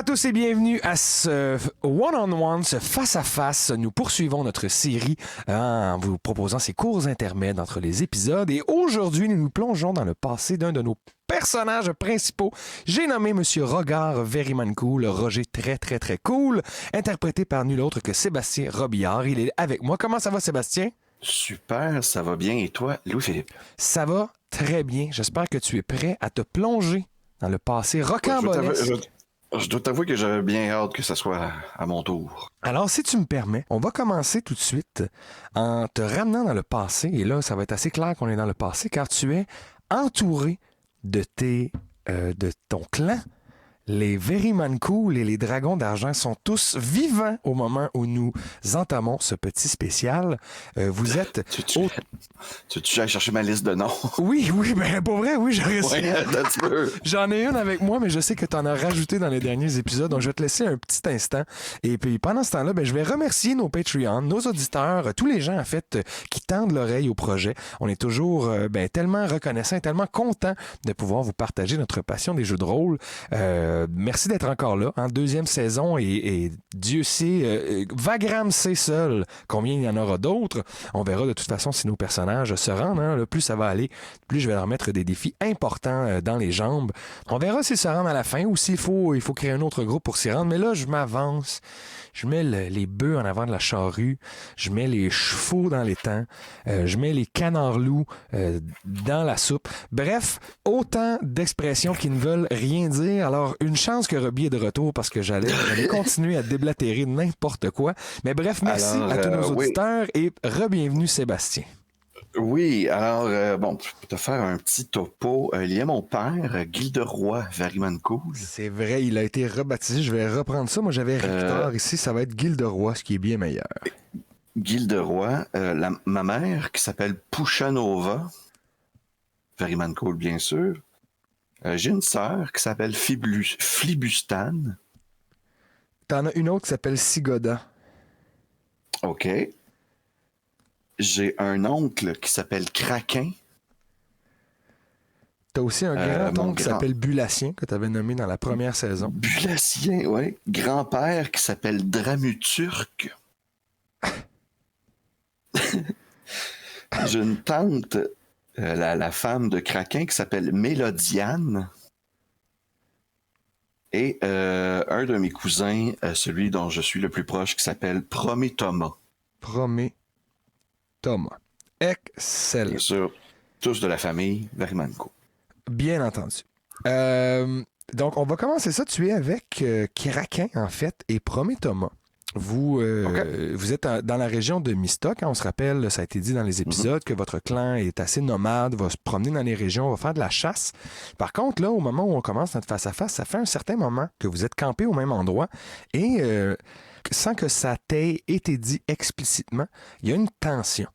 à tous et bienvenue à ce one-on-one, ce face-à-face. Nous poursuivons notre série en vous proposant ces courts intermèdes entre les épisodes. Et aujourd'hui, nous nous plongeons dans le passé d'un de nos personnages principaux. J'ai nommé Monsieur Rogard Very Cool, Roger très très très cool, interprété par nul autre que Sébastien Robillard. Il est avec moi. Comment ça va, Sébastien? Super, ça va bien. Et toi, Louis-Philippe? Ça va très bien. J'espère que tu es prêt à te plonger dans le passé rocambolesque. Je dois t'avouer que j'avais bien hâte que ce soit à mon tour. Alors, si tu me permets, on va commencer tout de suite en te ramenant dans le passé. Et là, ça va être assez clair qu'on est dans le passé, car tu es entouré de ton clan. Les Very Cool et les Dragons d'Argent sont tous vivants au moment où nous entamons ce petit spécial. Vous êtes... Tu veux que j'aille chercher ma liste de noms? Oui, ben pour vrai, oui, Ouais, j'en ai une avec moi, mais je sais que tu en as rajouté dans les derniers épisodes, donc je vais te laisser un petit instant. Et puis pendant ce temps-là, je vais remercier nos Patreons, nos auditeurs, tous les gens en fait qui tendent l'oreille au projet. On est toujours tellement reconnaissants et tellement contents de pouvoir vous partager notre passion des jeux de rôle. Merci d'être encore là. Deuxième saison et Dieu sait, Vagram sait seul combien il y en aura d'autres. On verra de toute façon si nos personnages se rendent. Plus ça va aller, plus je vais leur mettre des défis importants dans les jambes. On verra s'ils se rendent à la fin ou s'il faut créer un autre groupe pour s'y rendre. Mais là, je m'avance. Je mets les bœufs en avant de la charrue. Je mets les chevaux dans l'étang. Je mets les canards-loups dans la soupe. Bref, autant d'expressions qui ne veulent rien dire. Alors, une chance que Robbie est de retour parce que j'allais continuer à déblatérer n'importe quoi. Mais bref, merci à tous nos auditeurs et re-bienvenue Sébastien. Oui, alors, pour te faire un petit topo, il y a mon père, Gilderoy Very Cool. C'est vrai, il a été rebaptisé. Je vais reprendre ça. Moi, j'avais Rictor ici. Ça va être Gilderoy, ce qui est bien meilleur. Gilderoy, ma mère, qui s'appelle Pushanova, Very Cool, bien sûr. J'ai une sœur qui s'appelle Flibustan. T'en as une autre qui s'appelle Sigoda. OK. J'ai un oncle qui s'appelle Kraken. T'as aussi un grand-oncle qui s'appelle Bulatien, que t'avais nommé dans la première saison. Bulatien, oui. Grand-père qui s'appelle Dramuturk. J'ai une tante, la femme de Kraken, qui s'appelle Mélodiane. Et un de mes cousins, celui dont je suis le plus proche, qui s'appelle Prométhomas. Thomas. Excellent. Bien sûr, tous de la famille Very Cool. Bien entendu. Donc, on va commencer ça. Tu es avec Kraken, en fait, et Prométhomas. Vous êtes dans la région de Mistock. On se rappelle, ça a été dit dans les épisodes, que votre clan est assez nomade, va se promener dans les régions, va faire de la chasse. Par contre, là, au moment où on commence notre face-à-face, ça fait un certain moment que vous êtes campés au même endroit et sans que ça t'ait été dit explicitement, il y a une tension.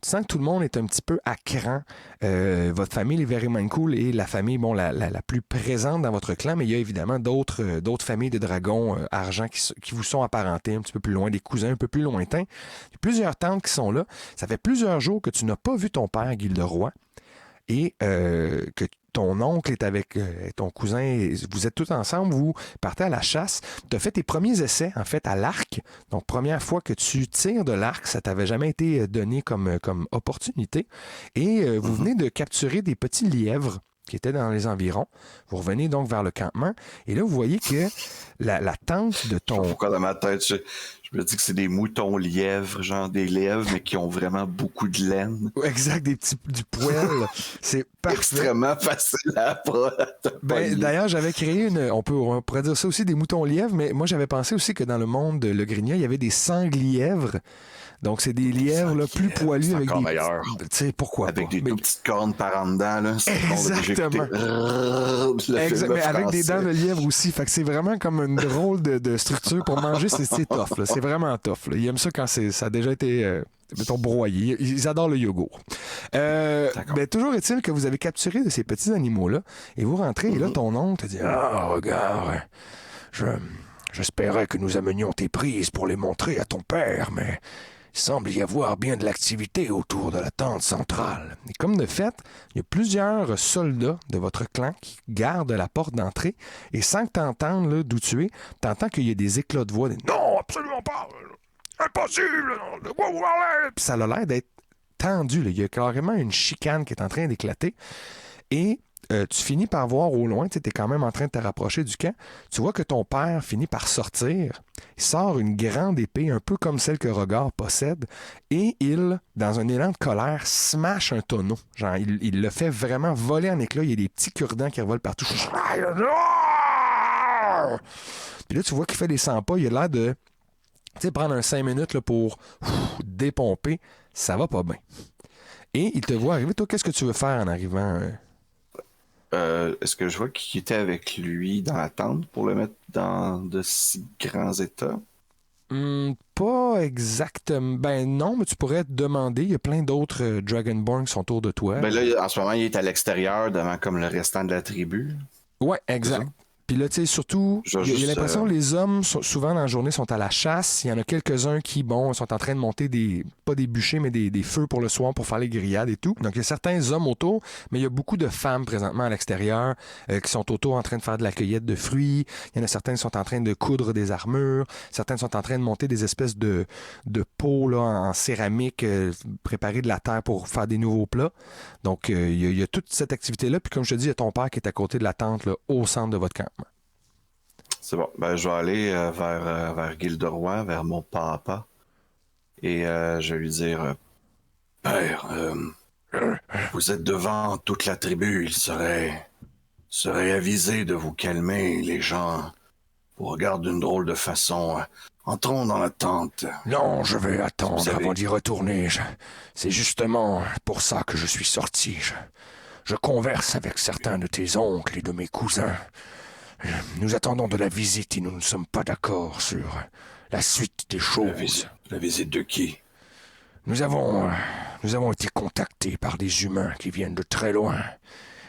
Tu sens que tout le monde est un petit peu à cran. Votre famille, les Very Cool, est la famille la plus présente dans votre clan, mais il y a évidemment d'autres familles de dragons argent qui vous sont apparentés un petit peu plus loin, des cousins un peu plus lointains. Il y a plusieurs tantes qui sont là. Ça fait plusieurs jours que tu n'as pas vu ton père, Gilderoy, et que ton oncle est avec ton cousin, vous êtes tous ensemble, vous partez à la chasse. Tu as fait tes premiers essais, en fait, à l'arc. Donc, première fois que tu tires de l'arc, ça t'avait jamais été donné comme opportunité. Et vous venez de capturer des petits lièvres qui étaient dans les environs. Vous revenez donc vers le campement. Et là, vous voyez que la tente de ton... Pourquoi dans ma tête, je me dis que c'est des moutons lièvres, genre des lièvres, mais qui ont vraiment beaucoup de laine. Exact, du poil. C'est parfait. Extrêmement facile à d'ailleurs, j'avais créé on pourrait dire ça aussi, des moutons lièvres, mais moi, j'avais pensé aussi que dans le monde de Le Grigna, il y avait des sanglièvres. Donc, c'est des lièvres là, plus poilus avec des... meilleur. Tu sais, pourquoi avec pas? Des tout petites cornes par en dedans. Là. Exactement. Mais avec des dents de lièvre aussi. Fait que c'est vraiment comme une drôle de structure pour manger. C'est tough. Là. C'est vraiment tough. Là. Ils aiment ça quand ça a déjà été... mettons, broyé. Ils adorent le yogourt. Mais toujours est-il que vous avez capturé de ces petits animaux-là et vous rentrez et là, ton oncle te dit « Ah, regarde, j'espérais que nous amenions tes prises pour les montrer à ton père, mais Il semble y avoir bien de l'activité autour de la tente centrale. » Et comme de fait, il y a plusieurs soldats de votre clan qui gardent la porte d'entrée et sans que tu entendes d'où tu es, tu entends qu'il y a des éclats de voix. Non, absolument pas! Impossible! De quoi vous parlez? Puis ça a l'air d'être tendu. Là. Il y a carrément une chicane qui est en train d'éclater. Et tu finis par voir au loin, tu es quand même en train de te rapprocher du camp, tu vois que ton père finit par sortir. Il sort une grande épée, un peu comme celle que Regard possède, et il, dans un élan de colère, smash un tonneau. Genre, il le fait vraiment voler en éclats. Il y a des petits cure-dents qui revolent partout. Puis là, tu vois qu'il fait des 100 pas. Il a l'air de prendre un 5 minutes là, pour dépomper. Ça va pas bien. Et il te voit arriver. Toi, qu'est-ce que tu veux faire en arrivant? Est-ce que je vois qu'il était avec lui dans la tente pour le mettre dans de si grands états? Pas exactement. Ben non, mais tu pourrais te demander. Il y a plein d'autres Dragonborn qui sont autour de toi. Ben là, en ce moment, il est à l'extérieur devant comme le restant de la tribu. Ouais, exact. Puis là, tu sais, surtout, j'ai l'impression que les hommes, souvent dans la journée, sont à la chasse. Il y en a quelques-uns qui, sont en train de monter pas des bûchers, mais des feux pour le soir pour faire les grillades et tout. Donc, il y a certains hommes autour, mais il y a beaucoup de femmes présentement à l'extérieur qui sont autour en train de faire de la cueillette de fruits. Il y en a certains qui sont en train de coudre des armures. Certains sont en train de monter des espèces de pots là, en céramique, préparer de la terre pour faire des nouveaux plats. Donc, il y a toute cette activité-là. Puis, comme je te dis, il y a ton père qui est à côté de la tente, là, au centre de votre camp. C'est bon. Ben, je vais aller vers Gilderoy, vers mon papa. Et je vais lui dire Père, vous êtes devant toute la tribu. Il serait avisé de vous calmer. Les gens vous regardent d'une drôle de façon. Entrons dans la tente. Non, je vais attendre avant d'y retourner. C'est justement pour ça que je suis sorti. Je converse avec certains de tes oncles et de mes cousins. Nous attendons de la visite et nous ne sommes pas d'accord sur la suite des choses. La visite de qui? Nous avons été contactés par des humains qui viennent de très loin.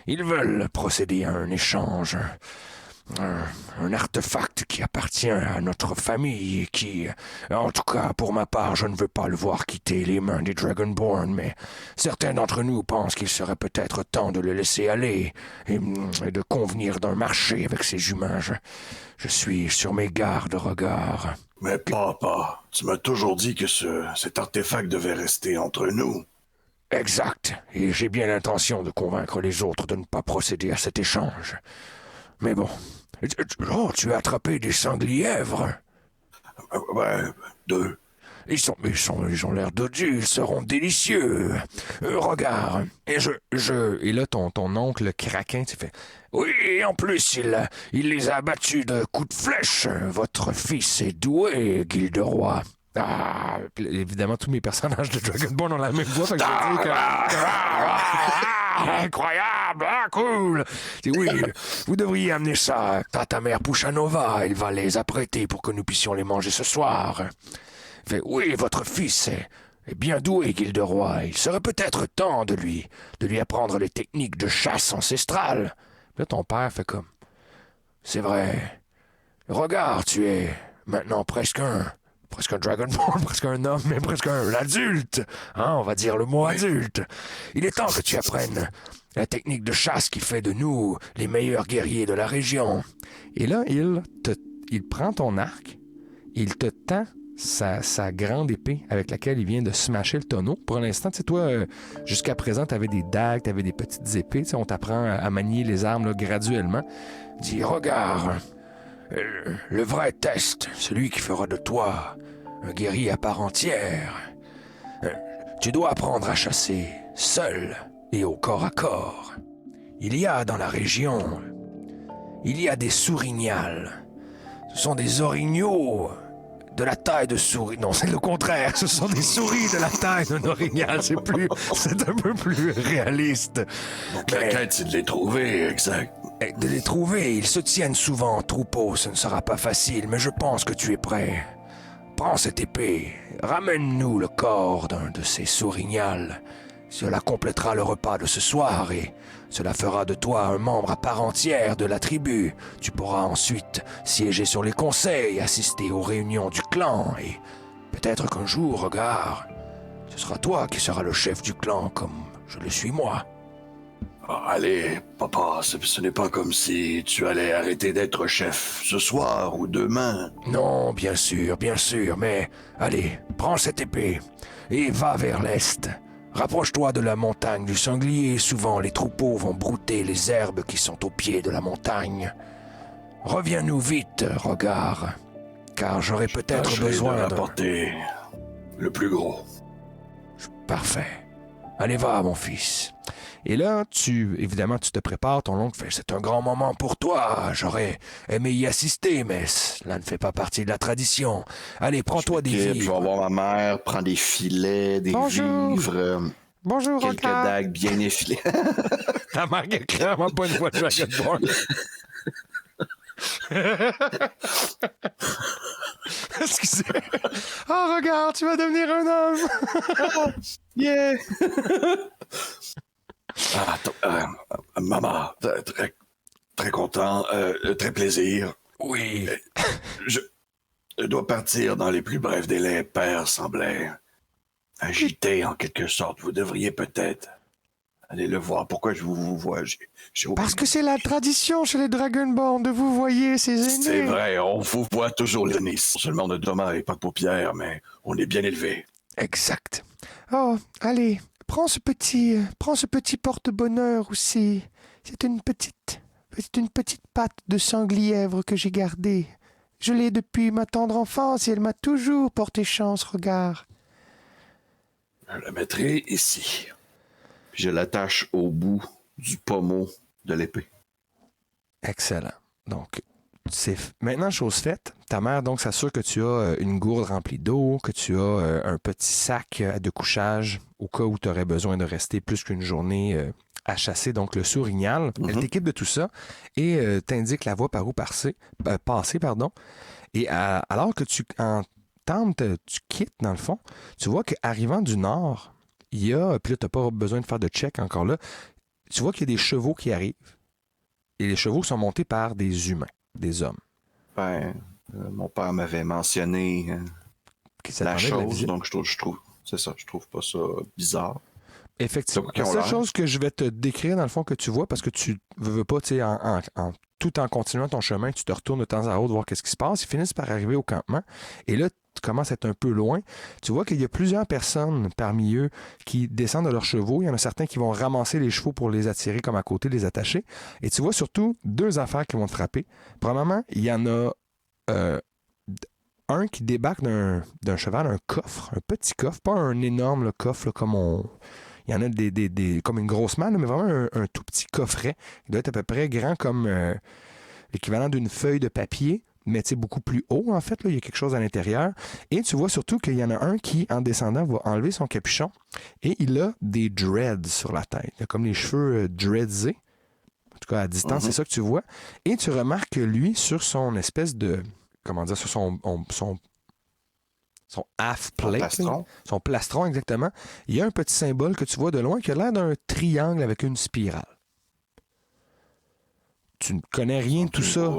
Ils veulent procéder à un échange, un artefact qui appartient à notre famille et qui, en tout cas pour ma part, je ne veux pas le voir quitter les mains des Dragonborn, mais certains d'entre nous pensent qu'il serait peut-être temps de le laisser aller et de convenir d'un marché avec ces humains. Je suis sur mes gardes, Regard. Mais papa, tu m'as toujours dit que cet artefact devait rester entre nous. Exact, et j'ai bien l'intention de convaincre les autres de ne pas procéder à cet échange. Mais bon, tu as attrapé des sanglièvres. Ouais, 2. Ils ont l'air dodus, ils seront délicieux. Regarde, et là ton oncle Kraken, tu fais. Oui, et en plus il les a abattus de coups de flèche. Votre fils est doué, Gilderoy. Ah, évidemment, tous mes personnages de Dragonborn ont la même voix, fait que je veux dire que... incroyable, cool. Oui, vous devriez amener ça à ta mère Pushanova. Elle va les apprêter pour que nous puissions les manger ce soir. Fait, oui, votre fils est bien doué, Gilderoy. Il serait peut-être temps de lui apprendre les techniques de chasse ancestrales. Là, ton père fait comme... C'est vrai. Regarde, tu es maintenant presque un Dragonborn, presque un homme, mais presque un adulte. Hein, on va dire le mot adulte. Il est temps que tu apprennes la technique de chasse qui fait de nous les meilleurs guerriers de la région. Et là, il prend ton arc, il te tend sa grande épée avec laquelle il vient de smasher le tonneau. Pour l'instant, tu sais, toi, jusqu'à présent, tu avais des dagues, tu avais des petites épées. Tu sais, on t'apprend à manier les armes là, graduellement. Dis, regarde, le vrai test, celui qui fera de toi un guerrier à part entière. Tu dois apprendre à chasser seul et au corps à corps. Il y a dans la région, des sourignals. Ce sont des orignaux de la taille de souris. Non, c'est le contraire. Ce sont des souris de la taille d'un orignal. C'est un peu plus réaliste. Donc la quête, c'est de les trouver, exact. De les trouver, ils se tiennent souvent en troupeau. Ce ne sera pas facile, mais je pense que tu es prêt. Prends cette épée. Ramène-nous le corps d'un de ces sourignals. Cela complétera le repas de ce soir et cela fera de toi un membre à part entière de la tribu. Tu pourras ensuite siéger sur les conseils, assister aux réunions du clan et peut-être qu'un jour, regarde, ce sera toi qui seras le chef du clan comme je le suis moi. Ah, allez, papa, ce n'est pas comme si tu allais arrêter d'être chef ce soir ou demain. Non, bien sûr, mais allez, prends cette épée et va vers l'est. Rapproche-toi de la montagne du sanglier, souvent les troupeaux vont brouter les herbes qui sont au pied de la montagne. Reviens-nous vite, Regard, car j'aurai peut-être besoin de rapporter le plus gros. Parfait. Allez, va, mon fils. Et là, évidemment, tu te prépares, ton oncle fait « C'est un grand moment pour toi, j'aurais aimé y assister, mais cela ne fait pas partie de la tradition. Allez, prends-toi des vivres. » Je vais voir ma mère, prendre des filets, des vivres, Bonjour, quelques dagues bien effilées. Ta mère est clairement pas une voix de Dragonborn. Excusez. Oh, regarde, tu vas devenir un homme. Yeah! Maman, très, très content, très plaisir. Oui. Je dois partir dans les plus brefs délais. Père semblait agité en quelque sorte. Vous devriez peut-être aller le voir. Pourquoi je vous vois? J'ai Parce que c'est la tradition chez les Dragonborn de vous voyer ses aînés. C'est vrai, on vous voit toujours le nez. Non seulement de Thomas et pas de paupières, mais on est bien élevé. Exact. Oh, allez, prends ce petit porte-bonheur aussi. C'est une petite patte de sanglièvre que j'ai gardée. Je l'ai depuis ma tendre enfance et elle m'a toujours porté chance, regarde. Je la mettrai ici. Puis je l'attache au bout du pommeau de l'épée. Excellent. Donc, c'est maintenant chose faite. Ta mère donc s'assure que tu as une gourde remplie d'eau, que tu as un petit sac de couchage au cas où tu aurais besoin de rester plus qu'une journée à chasser donc le sourignal. Elle t'équipe de tout ça et t'indique la voie par où passer. Et alors que tu quittes dans le fond, tu vois qu'arrivant du nord, il y a, puis là tu n'as pas besoin de faire de check encore là, tu vois qu'il y a des chevaux qui arrivent. Et les chevaux sont montés par des humains, des hommes. Ben, mon père m'avait mentionné la chose, donc je trouve, c'est ça, je trouve pas ça bizarre. Effectivement. La seule chose que je vais te décrire, dans le fond, que tu vois, parce que tu veux pas, tu sais, tout en continuant ton chemin, tu te retournes de temps à autre voir qu'est-ce qui se passe. Ils finissent par arriver au campement. Et là, tu commences à être un peu loin. Tu vois qu'il y a plusieurs personnes parmi eux qui descendent de leurs chevaux. Il y en a certains qui vont ramasser les chevaux pour les attirer comme à côté, les attacher. Et tu vois surtout deux affaires qui vont te frapper. Premièrement, il y en a un qui débarque d'un cheval, un coffre, un petit coffre, pas un énorme coffre là, comme on... Il y en a comme une grosse malle, mais vraiment un tout petit coffret. Il doit être à peu près grand comme l'équivalent d'une feuille de papier, mais beaucoup plus haut, en fait. Là, il y a quelque chose à l'intérieur. Et tu vois surtout qu'il y en a un qui, en descendant, va enlever son capuchon et il a des dreads sur la tête. Il a comme les cheveux dreadsés. En tout cas, à distance, c'est ça que tu vois. Et tu remarques que lui, sur son espèce de... Comment dire? Sur son half-plate, son plastron exactement, il y a un petit symbole que tu vois de loin qui a l'air d'un triangle avec une spirale. Tu ne connais rien de tout ça.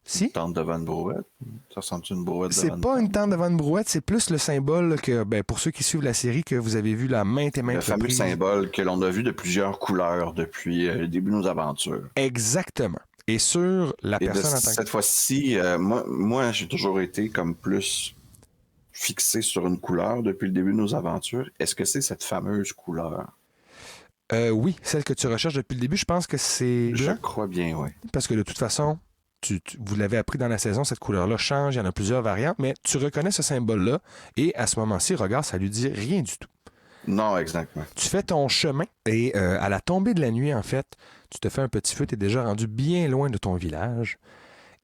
Si? Une tente de Van Brouette? Ça ressemble à une brouette de Van C'est pas une tente de Van Brouette, c'est plus le symbole que, pour ceux qui suivent la série, que vous avez vu la maintes et maintes reprises. Le fameux symbole que l'on a vu de plusieurs couleurs depuis le début de nos aventures. Exactement. Et sur la personne en tant que... Cette fois-ci, moi j'ai toujours été comme plus fixé sur une couleur depuis le début de nos aventures. Est-ce que c'est cette fameuse couleur? Oui, celle que tu recherches depuis le début, je pense que c'est... Je crois bien, oui. Parce que de toute façon, vous l'avez appris dans la saison, cette couleur-là change, il y en a plusieurs variantes, mais tu reconnais ce symbole-là, et à ce moment-ci, regarde, ça lui dit rien du tout. Non, exactement. Tu fais ton chemin, et à la tombée de la nuit, en fait, tu te fais un petit feu, tu es déjà rendu bien loin de ton village.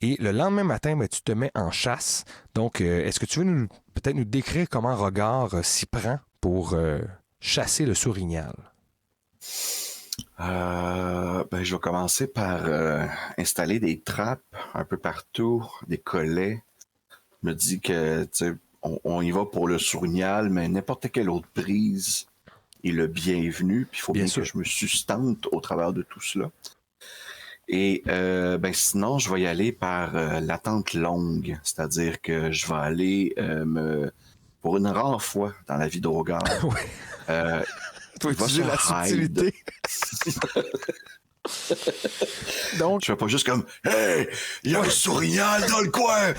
Et le lendemain matin, tu te mets en chasse. Donc, est-ce que tu veux peut-être nous décrire comment Regard s'y prend pour chasser le sourignal? Je vais commencer par installer des trappes un peu partout, des collets. Je me dis que on y va pour le sourignal, mais n'importe quelle autre prise est le bienvenu. Puis il faut bien que je me sustente au travers de tout cela. Et sinon, je vais y aller par l'attente longue. C'est-à-dire que je vais aller pour une rare fois dans la vie d'Ogar. Faut utiliser la subtilité. Donc, je fais pas juste comme « Hey, il y a un sourignal dans le coin! »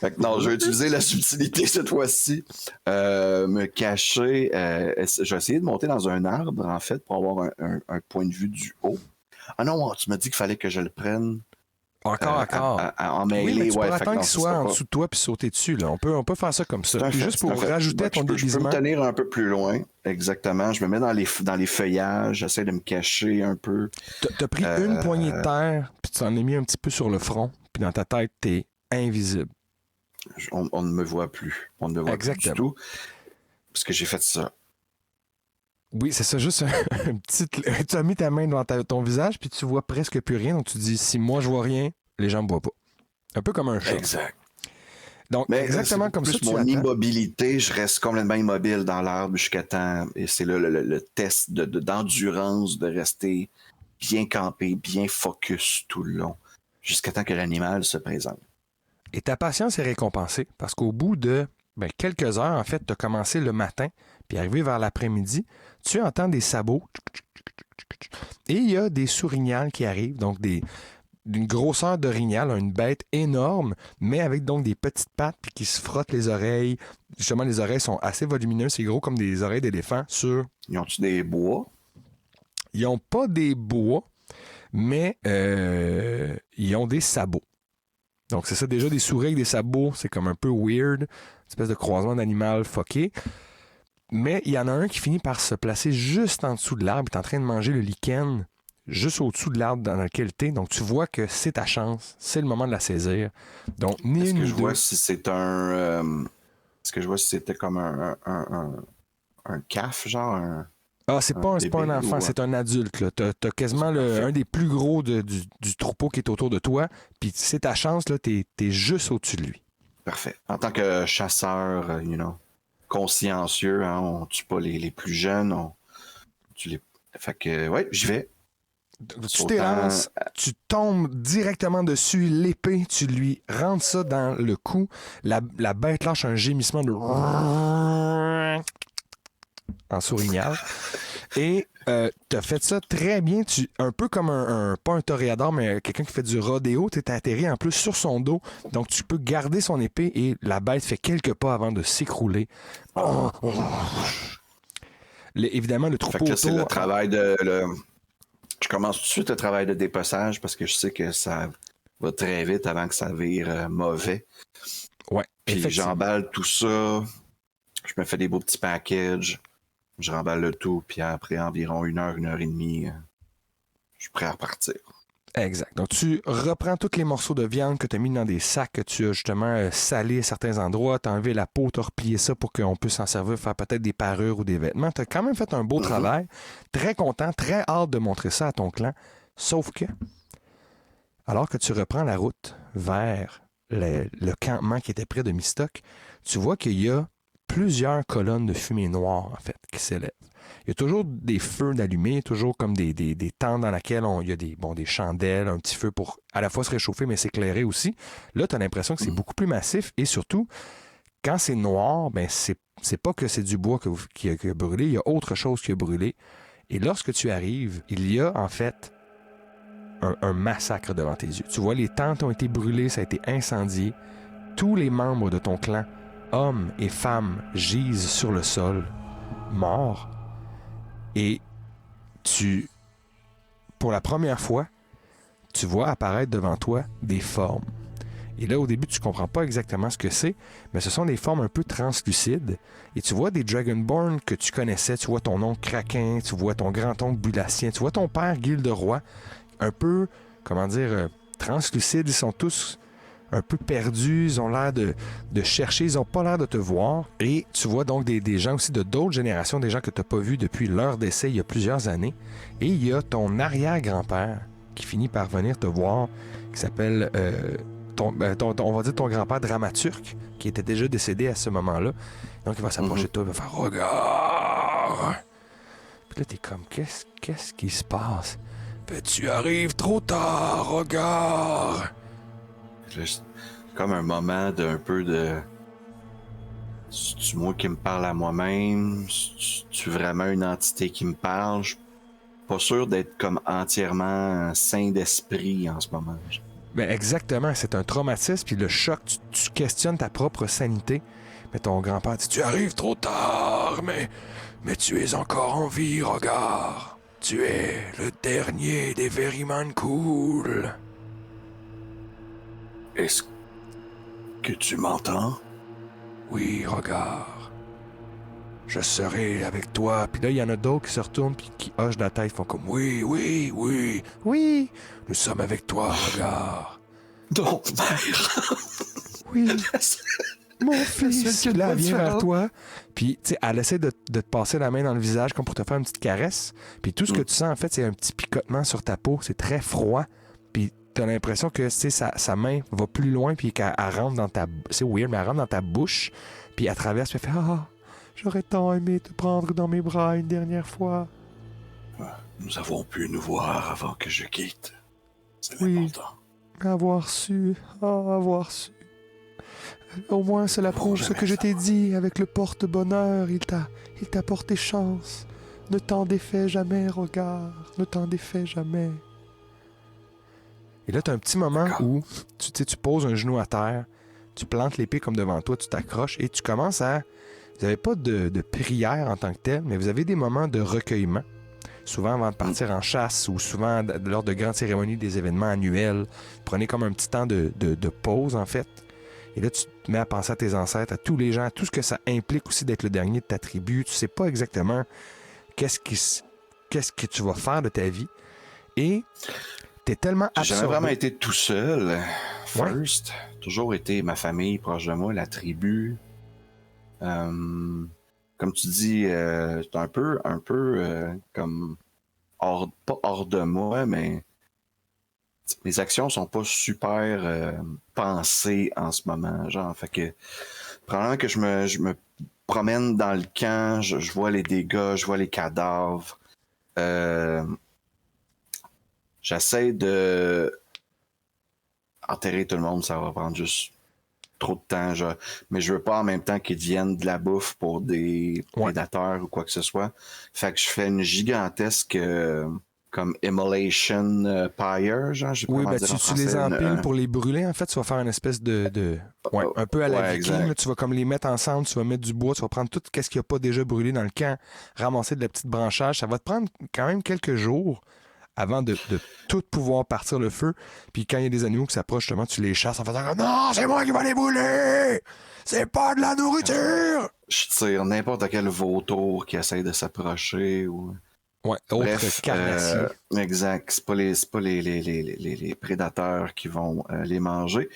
Fait que non, je vais utiliser la subtilité cette fois-ci. Me cacher. Je vais essayer de monter dans un arbre, en fait, pour avoir un point de vue du haut. Ah non, tu m'as dit qu'il fallait que je le prenne. Encore. En mêlée. Oui, mais tu peux attendre qu'il soit en dessous de toi puis sauter dessus. Là. On peut faire ça comme ça. Puis juste pour rajouter à ton déguisement. Je peux me tenir un peu plus loin. Exactement. Je me mets dans les feuillages. J'essaie de me cacher un peu. T'as pris une poignée de terre puis tu t'en as mis un petit peu sur le front. Puis dans ta tête, t'es invisible. On ne me voit plus. On ne me voit plus du tout. Parce que j'ai fait ça. Oui, c'est ça, juste un petit... Tu as mis ta main devant ton visage, puis tu vois presque plus rien. Donc, tu dis, si moi, je vois rien, les gens me voient pas. Un peu comme un chat. Exact. Donc, mais exactement comme ça, mon immobilité, je reste complètement immobile dans l'arbre jusqu'à temps. Et c'est là le test d'endurance, de rester bien campé, bien focus tout le long, jusqu'à temps que l'animal se présente. Et ta patience est récompensée, parce qu'au bout de quelques heures, en fait, tu as commencé le matin, puis arrivé vers l'après-midi, tu entends des sabots et il y a des sourignals qui arrivent, donc d'une grosseur d'orignal, une bête énorme, mais avec donc des petites pattes puis qui se frottent les oreilles. Justement, les oreilles sont assez volumineuses, c'est gros comme des oreilles d'éléphant. Ils ont-tu des bois? Ils n'ont pas des bois, mais ils ont des sabots. Donc, c'est ça, déjà, des souris avec des sabots, c'est comme un peu weird, une espèce de croisement d'animal fucké. Mais il y en a un qui finit par se placer juste en dessous de l'arbre. Il est en train de manger le lichen juste au-dessous de l'arbre dans lequel tu es. Donc, tu vois que c'est ta chance. C'est le moment de la saisir. Donc, Est-ce que je vois si c'est est-ce que je vois si c'était comme un calf, genre c'est pas un enfant, c'est un adulte. Là. T'as quasiment un des plus gros du troupeau qui est autour de toi. Puis c'est ta chance, là, t'es juste au-dessus de lui. Parfait. En tant que chasseur, consciencieux, hein, on tue pas les plus jeunes. Fait que, ouais, j'y vais. Tu t'élances, tu tombes directement dessus, l'épée, tu lui rentres ça dans le cou. La bête lâche un gémissement de... en sourignal. Et tu as fait ça très bien. Un peu comme pas un toréador, mais quelqu'un qui fait du rodéo. Tu es atterri en plus sur son dos. Donc, tu peux garder son épée et la bête fait quelques pas avant de s'écrouler. Évidemment, le troupeau autour... C'est le travail Je commence tout de suite le travail de dépeçage parce que je sais que ça va très vite avant que ça vire mauvais. Ouais. Puis j'emballe tout ça. Je me fais des beaux petits packages. Je remballe le tout, puis après environ 1 heure, 1 heure et demie, je suis prêt à repartir. Exact. Donc, tu reprends tous les morceaux de viande que tu as mis dans des sacs que tu as justement salés à certains endroits. Tu as enlevé la peau, tu as replié ça pour qu'on puisse s'en servir, faire peut-être des parures ou des vêtements. Tu as quand même fait un beau travail. Très content, très hâte de montrer ça à ton clan. Sauf que, alors que tu reprends la route vers le campement qui était près de Mistock, tu vois qu'il y a plusieurs colonnes de fumée noire, en fait, qui s'élèvent. Il y a toujours des feux d'allumés, toujours comme des tentes dans lesquelles il y a des chandelles, un petit feu pour à la fois se réchauffer, mais s'éclairer aussi. Là, tu as l'impression que c'est beaucoup plus massif et surtout, quand c'est noir, ben c'est pas que c'est du bois qui a brûlé, il y a autre chose qui a brûlé. Et lorsque tu arrives, il y a en fait un massacre devant tes yeux. Tu vois, les tentes ont été brûlées, ça a été incendié. Tous les membres de ton clan, hommes et femmes, gisent sur le sol, morts. Et pour la première fois, tu vois apparaître devant toi des formes. Et là, au début, tu comprends pas exactement ce que c'est, mais ce sont des formes un peu translucides. Et tu vois des Dragonborn que tu connaissais, tu vois ton oncle Kraken, tu vois ton grand-oncle Bulatien, tu vois ton père Gilderoy, un peu, translucides. Ils sont tous un peu perdus, ils ont l'air de chercher, ils n'ont pas l'air de te voir. Et tu vois donc des gens aussi de d'autres générations, des gens que tu n'as pas vus depuis leur décès il y a plusieurs années. Et il y a ton arrière-grand-père qui finit par venir te voir, qui s'appelle, on va dire ton grand-père Dramaturque, qui était déjà décédé à ce moment-là. Donc il va s'approcher de toi, il va faire « Regarde! » Puis là, t'es comme « Qu'est-ce qui se passe? » Mais tu arrives trop tard, regarde. Comme un moment d'un peu de... C'est-tu moi qui me parle à moi-même? C'est-tu vraiment une entité qui me parle? Je suis pas sûr d'être comme entièrement sain d'esprit en ce moment. Ben exactement, c'est un traumatisme, puis le choc, tu questionnes ta propre sanité. Mais ton grand-père dit, tu arrives trop tard, mais tu es encore en vie, regarde. Tu es le dernier des Veryman Cool. Est-ce que tu m'entends? Oui, regarde. Je serai avec toi. Puis là, il y en a d'autres qui se retournent puis qui hochent la tête, font comme oui, oui, oui, oui. Nous sommes avec toi, regarde. Donc, mère! Oui. Mon fils, là, viens vers toi. Puis, tu sais, elle essaie de te passer la main dans le visage comme pour te faire une petite caresse. Puis tout ce que tu sens, en fait, c'est un petit picotement sur ta peau. C'est très froid. Puis t'as l'impression que, tu sais, sa main va plus loin puis qu'elle rentre dans ta... C'est weird, mais elle rentre dans ta bouche. Puis elle traverse, puis elle fait « Ah, j'aurais tant aimé te prendre dans mes bras une dernière fois. » Nous avons pu nous voir avant que je quitte. C'est Oui. important. Avoir su, avoir su. Au moins, cela prouve ce que je t'ai dit avec le porte-bonheur. Il t'a porté chance. Ne t'en défais jamais, regarde. Ne t'en défais jamais. Et là, t'as un petit moment où tu poses un genou à terre, tu plantes l'épée comme devant toi, tu t'accroches et tu commences à... Vous n'avez pas de prière en tant que telle, mais vous avez des moments de recueillement. Souvent avant de partir en chasse ou souvent lors de grandes cérémonies, des événements annuels. Vous prenez comme un petit temps de pause, en fait. Et là, tu te mets à penser à tes ancêtres, à tous les gens, à tout ce que ça implique aussi d'être le dernier de ta tribu. Tu sais pas exactement qu'est-ce que tu vas faire de ta vie. Et t'es tellement absorbé. J'ai jamais vraiment été tout seul. First. Ouais. Toujours été ma famille proche de moi, la tribu. Comme tu dis, c'est un peu comme pas hors de moi, mais mes actions sont pas super pensées en ce moment. Genre, fait que probablement que je me promène dans le camp, je vois les dégâts, je vois les cadavres. J'essaie de enterrer tout le monde, ça va prendre juste trop de temps, mais je veux pas en même temps qu'ils deviennent de la bouffe pour des prédateurs ou quoi que ce soit. Fait que je fais une gigantesque comme immolation pyre, genre. Oui, ben tu les empiles pour les brûler. En fait, tu vas faire une espèce de un peu à la viking. Là, tu vas comme les mettre ensemble, tu vas mettre du bois, tu vas prendre tout ce qui n'a pas déjà brûlé dans le camp, ramasser de la petite branchage. Ça va te prendre quand même quelques jours avant de tout pouvoir partir le feu. Puis quand il y a des animaux qui s'approchent, justement, tu les chasses en faisant « Non, c'est moi qui vais les brûler! C'est pas de la nourriture! » Je tire n'importe quel vautour qui essaye de s'approcher ou... Ouais, autre carnassier. Exact. C'est pas les prédateurs qui vont les manger.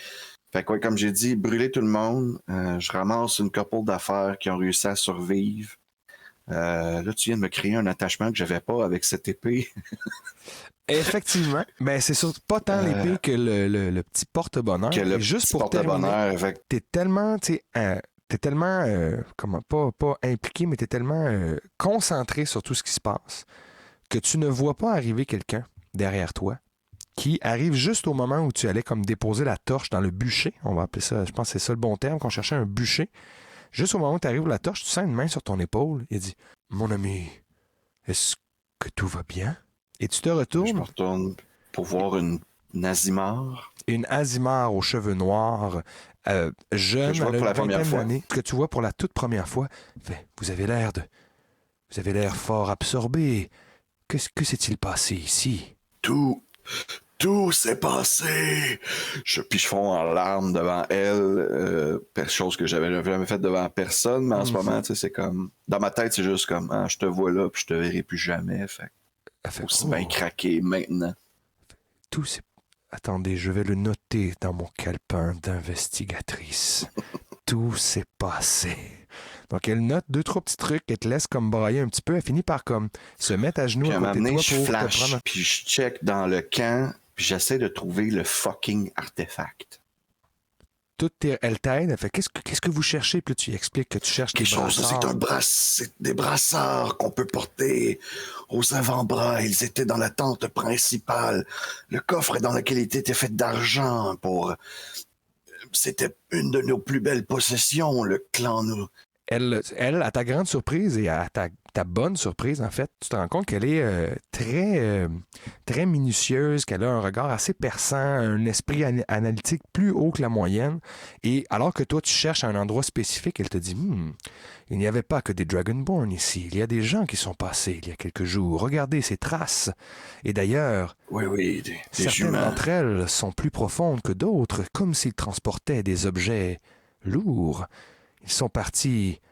Fait que, comme j'ai dit, brûler tout le monde. Je ramasse une couple d'affaires qui ont réussi à survivre. Là, tu viens de me créer un attachement que j'avais pas avec cette épée. Effectivement. Ben, c'est surtout pas tant l'épée que le petit porte-bonheur. Que le juste petit pour terminer, t'es tellement, comment pas impliqué, mais t'es tellement concentré sur tout ce qui se passe que tu ne vois pas arriver quelqu'un derrière toi qui arrive juste au moment où tu allais comme déposer la torche dans le bûcher. On va appeler ça, je pense que c'est ça le bon terme, qu'on cherchait un bûcher. Juste au moment où tu arrives à la torche, tu sens une main sur ton épaule. Il dit « Mon ami, est-ce que tout va bien? » Et tu te retournes. Je me retourne pour voir une Azimar. Une Azimar aux cheveux noirs, jeune, que je vois pour la première fois. Que tu vois pour la toute première fois. Fait, vous avez l'air fort absorbé. Que s'est-il passé ici? Tout s'est passé. Puis je fonds en larmes devant elle, chose que j'avais jamais faite devant personne, mais en ce moment, tu sais, c'est comme... Dans ma tête, c'est juste comme, je te vois là, puis je te verrai plus jamais. Fait aussi bien craquer maintenant. Tout s'est... Attendez, je vais le noter dans mon calepin d'investigatrice. Tout s'est passé. Donc, elle note 2-3 petits trucs, elle te laisse comme brailler un petit peu, elle finit par comme se mettre à genoux à côté de toi je pour flash, te prendre... puis je check dans le camp, puis j'essaie de trouver le fucking artefact. elle t'aide. Elle fait qu'est-ce que vous cherchez? Puis là, tu lui expliques que tu cherches des brassards. C'est des brassards qu'on peut porter aux avant-bras. Ils étaient dans la tente principale. Le coffre dans lequel ils étaient fait d'argent pour... C'était une de nos plus belles possessions, le clan. Elle, à ta grande surprise et à ta bonne surprise, en fait, tu te rends compte qu'elle est très minutieuse, qu'elle a un regard assez perçant, un esprit analytique plus haut que la moyenne. Et alors que toi, tu cherches un endroit spécifique, elle te dit il n'y avait pas que des Dragonborn ici. Il y a des gens qui sont passés il y a quelques jours. Regardez ces traces. Et d'ailleurs, oui, des certaines humains. d'entre elles sont plus profondes que d'autres, comme s'ils transportaient des objets lourds. Ils sont partis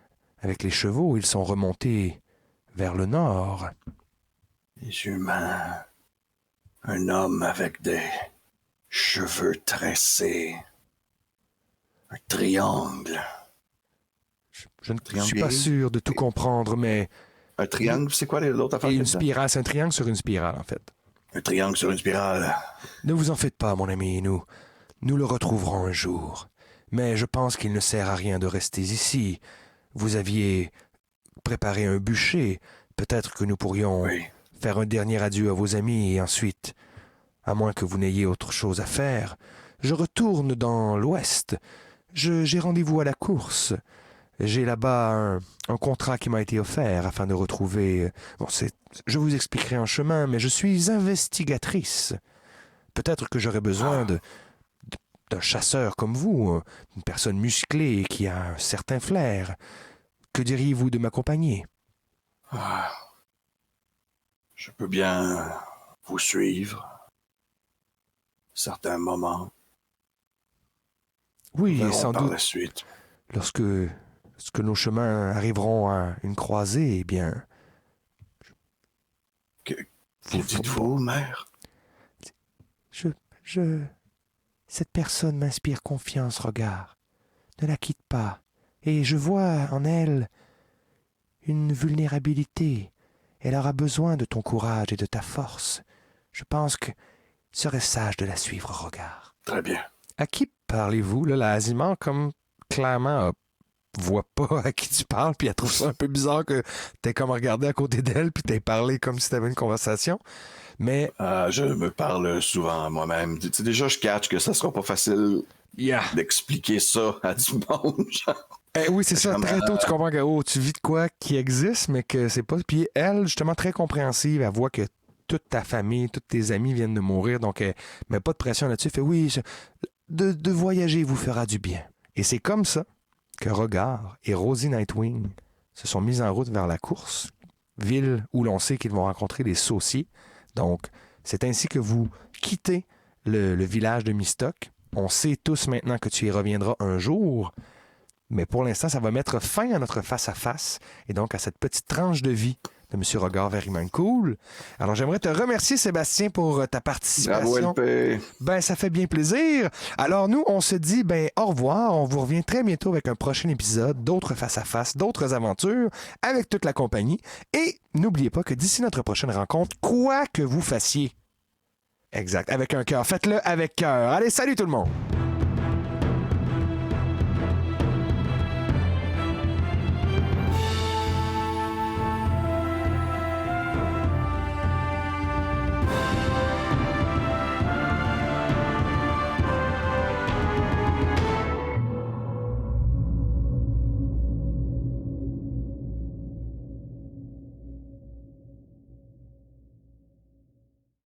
avec les chevaux, ils sont remontés vers le nord. Des humains. Un homme avec des cheveux tressés. Un triangle. Je ne suis pas sûr de tout comprendre, mais... Un triangle, c'est quoi l'autre affaire? Et une spirale, c'est un triangle sur une spirale, en fait. Un triangle sur une spirale. Ne vous en faites pas, mon ami, nous le retrouverons un jour. Mais je pense qu'il ne sert à rien de rester ici. Vous aviez préparé un bûcher. Peut-être que nous pourrions faire un dernier adieu à vos amis et ensuite, à moins que vous n'ayez autre chose à faire, je retourne dans l'ouest. J'ai rendez-vous à la course. J'ai là-bas un contrat qui m'a été offert afin de retrouver... je vous expliquerai en chemin, mais je suis investigatrice. Peut-être que j'aurai besoin d'un chasseur comme vous, une personne musclée qui a un certain flair. Que diriez-vous de m'accompagner? Je peux bien vous suivre. Certains moments. Oui, sans par doute. la suite. Lorsque nos chemins arriveront à une croisée, eh bien... Que dites-vous, mère? Cette personne m'inspire confiance, regard. Ne la quitte pas. Et je vois en elle une vulnérabilité. Elle aura besoin de ton courage et de ta force. Je pense que il serait sage de la suivre, regard. Très bien. À qui parlez-vous? Là, la Azimar, comme clairement, voit pas à qui tu parles, puis elle trouve ça un peu bizarre que t'aies comme regardé à côté d'elle, puis t'aies parlé comme si t'avais une conversation. Mais... je me parle souvent à moi-même. Tu sais, déjà, je catch que ça sera pas facile d'expliquer ça à du monde. Oui, c'est ça. Très tôt, tu comprends que tu vis de quoi qui existe, mais que c'est pas... Puis elle, justement, très compréhensive, elle voit que toute ta famille, tous tes amis viennent de mourir, donc elle met pas de pression là-dessus. Elle fait de voyager vous fera du bien. Et c'est comme ça que Regard et Rosie Nightwing se sont mis en route vers la course, ville où l'on sait qu'ils vont rencontrer les sauciers. Donc, c'est ainsi que vous quittez le village de Mistock. On sait tous maintenant que tu y reviendras un jour, mais pour l'instant, ça va mettre fin à notre face-à-face et donc à cette petite tranche de vie de M. Regard Very Cool. Alors, j'aimerais te remercier, Sébastien, pour ta participation. Bravo, LP. Ça fait bien plaisir. Alors, nous, on se dit au revoir. On vous revient très bientôt avec un prochain épisode, d'autres face-à-face, d'autres aventures avec toute la compagnie. Et n'oubliez pas que d'ici notre prochaine rencontre, quoi que vous fassiez, exact, avec un cœur, faites-le avec cœur. Allez, salut tout le monde!